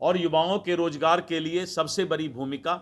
और युवाओं के रोजगार के लिए सबसे बड़ी भूमिका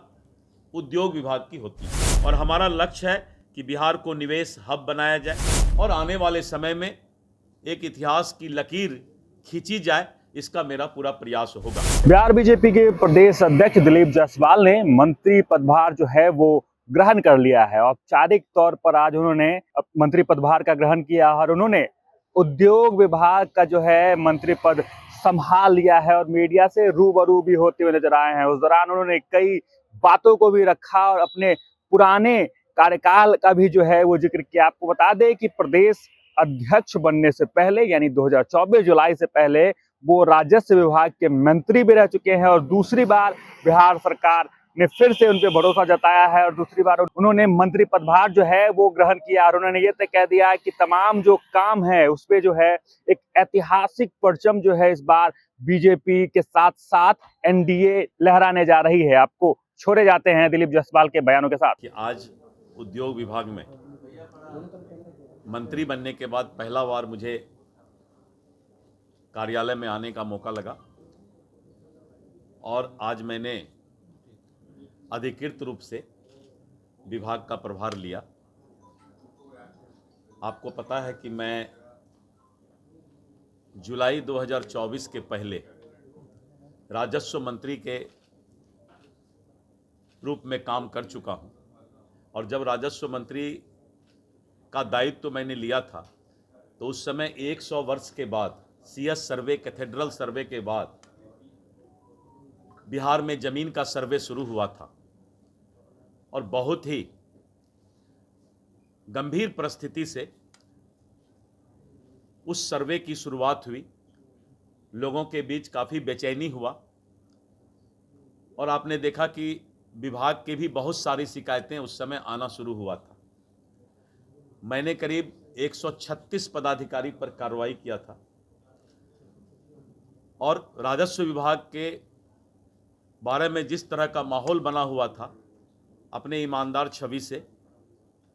उद्योग विभाग की होती है और हमारा लक्ष्य है कि बिहार को निवेश हब बनाया जाए और आने वाले समय में एक इतिहास की लकीर खींची जाए, इसका मेरा पूरा प्रयास होगा। बिहार बीजेपी के प्रदेश अध्यक्ष दिलीप जायसवाल ने मंत्री पदभार जो है वो ग्रहण कर लिया है। औपचारिक तौर पर आज उन्होंने मंत्री पदभार का ग्रहण किया और उन्होंने उद्योग विभाग का जो है मंत्री पद संभाल लिया है और मीडिया से रूबरू भी होते हुए नजर आए हैं। उस दौरान उन्होंने कई बातों को भी रखा और अपने पुराने कार्यकाल का भी जो है वो जिक्र किया। आपको बता दें कि प्रदेश अध्यक्ष बनने से पहले यानी 2024 जुलाई से पहले वो राजस्व विभाग के मंत्री भी रह चुके हैं और दूसरी बार बिहार सरकार ने फिर से उन पर भरोसा जताया है और दूसरी बार उन्होंने मंत्री पदभार जो है वो ग्रहण किया और उन्होंने ये तय कह दिया कि तमाम जो काम है उस पे जो है एक ऐतिहासिक परचम जो है इस बार बीजेपी के साथ साथ एनडीए लहराने जा रही है। आपको छोड़े जाते हैं दिलीप जायसवाल के बयानों के साथ। कि आज उद्योग विभाग में मंत्री बनने के बाद पहला बार मुझे कार्यालय में आने का मौका लगा और आज मैंने अधिकृत रूप से विभाग का प्रभार लिया। आपको पता है कि मैं जुलाई 2024 के पहले राजस्व मंत्री के रूप में काम कर चुका हूं और जब राजस्व मंत्री का दायित्व मैंने लिया था तो उस समय 100 वर्ष के बाद सीएस सर्वे, कैथेड्रल सर्वे के बाद बिहार में जमीन का सर्वे शुरू हुआ था और बहुत ही गंभीर परिस्थिति से उस सर्वे की शुरुआत हुई। लोगों के बीच काफ़ी बेचैनी हुआ और आपने देखा कि विभाग के भी बहुत सारी शिकायतें उस समय आना शुरू हुआ था। मैंने करीब 136 पदाधिकारी पर कार्रवाई किया था और राजस्व विभाग के बारे में जिस तरह का माहौल बना हुआ था, अपने ईमानदार छवि से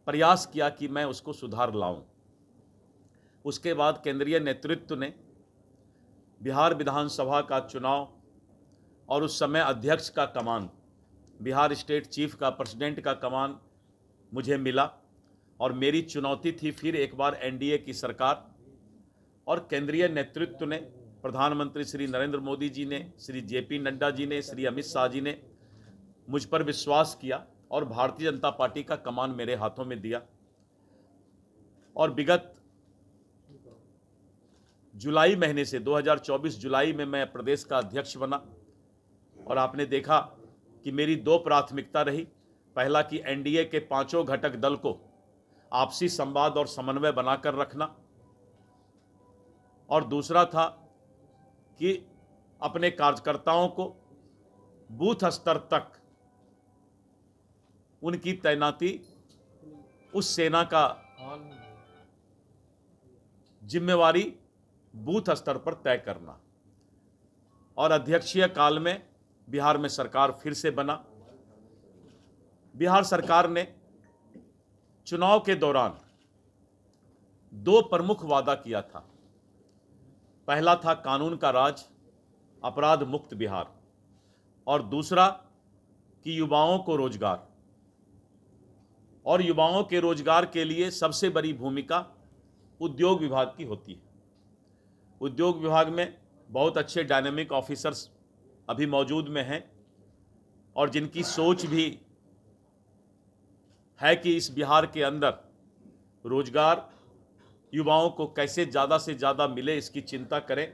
प्रयास किया कि मैं उसको सुधार लाऊं। उसके बाद केंद्रीय नेतृत्व ने बिहार विधानसभा का चुनाव और उस समय अध्यक्ष का कमान, बिहार स्टेट चीफ का, प्रेसिडेंट का कमान मुझे मिला और मेरी चुनौती थी फिर एक बार एनडीए की सरकार और केंद्रीय नेतृत्व ने, प्रधानमंत्री श्री नरेंद्र मोदी जी ने, श्री जेपी नड्डा जी ने, श्री अमित शाह जी ने मुझ पर विश्वास किया और भारतीय जनता पार्टी का कमान मेरे हाथों में दिया और विगत जुलाई महीने से 2024 जुलाई में मैं प्रदेश का अध्यक्ष बना और आपने देखा कि मेरी दो प्राथमिकता रही। पहला कि एनडीए के पांचों घटक दल को आपसी संवाद और समन्वय बनाकर रखना और दूसरा था कि अपने कार्यकर्ताओं को बूथ स्तर तक उनकी तैनाती उस सेना का जिम्मेवारी बूथ स्तर पर तय करना। और अध्यक्षीय काल में बिहार में सरकार फिर से बना। बिहार सरकार ने चुनाव के दौरान दो प्रमुख वादा किया था। पहला था कानून का राज, अपराध मुक्त बिहार और दूसरा कि युवाओं को रोजगार। और युवाओं के रोजगार के लिए सबसे बड़ी भूमिका उद्योग विभाग की होती है। उद्योग विभाग में बहुत अच्छे डायनेमिक ऑफिसर्स अभी मौजूद में हैं और जिनकी सोच भी है कि इस बिहार के अंदर रोजगार युवाओं को कैसे ज़्यादा से ज़्यादा मिले, इसकी चिंता करें।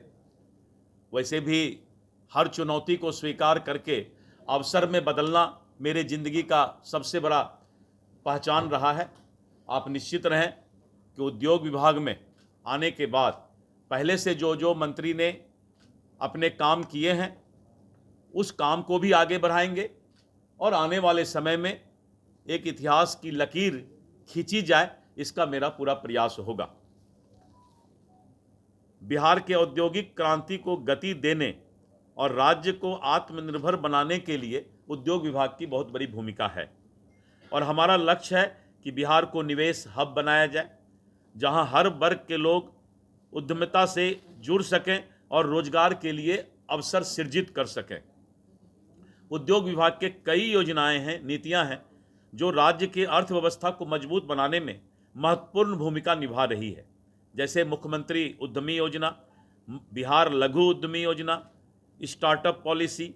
वैसे भी हर चुनौती को स्वीकार करके अवसर में बदलना मेरे ज़िंदगी का सबसे बड़ा पहचान रहा है। आप निश्चित रहें कि उद्योग विभाग में आने के बाद पहले से जो मंत्री ने अपने काम किए हैं उस काम को भी आगे बढ़ाएंगे और आने वाले समय में एक इतिहास की लकीर खींची जाए, इसका मेरा पूरा प्रयास होगा। बिहार के औद्योगिक क्रांति को गति देने और राज्य को आत्मनिर्भर बनाने के लिए उद्योग विभाग की बहुत बड़ी भूमिका है और हमारा लक्ष्य है कि बिहार को निवेश हब बनाया जाए, जहां हर वर्ग के लोग उद्यमिता से जुड़ सकें और रोजगार के लिए अवसर सृजित कर सकें। उद्योग विभाग के कई योजनाएं हैं, नीतियां हैं जो राज्य की अर्थव्यवस्था को मजबूत बनाने में महत्वपूर्ण भूमिका निभा रही है, जैसे मुख्यमंत्री उद्यमी योजना, बिहार लघु उद्यमी योजना, स्टार्टअप पॉलिसी,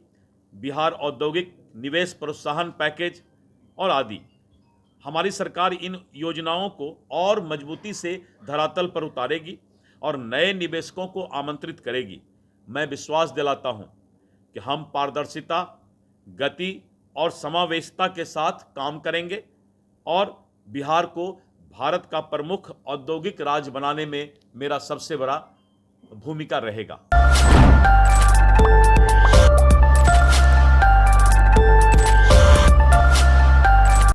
बिहार औद्योगिक निवेश प्रोत्साहन पैकेज और आदि। हमारी सरकार इन योजनाओं को और मजबूती से धरातल पर उतारेगी और नए निवेशकों को आमंत्रित करेगी। मैं विश्वास दिलाता हूं कि हम पारदर्शिता, गति और समावेशिता के साथ काम करेंगे और बिहार को भारत का प्रमुख औद्योगिक राज्य बनाने में मेरा सबसे बड़ा भूमिका रहेगा।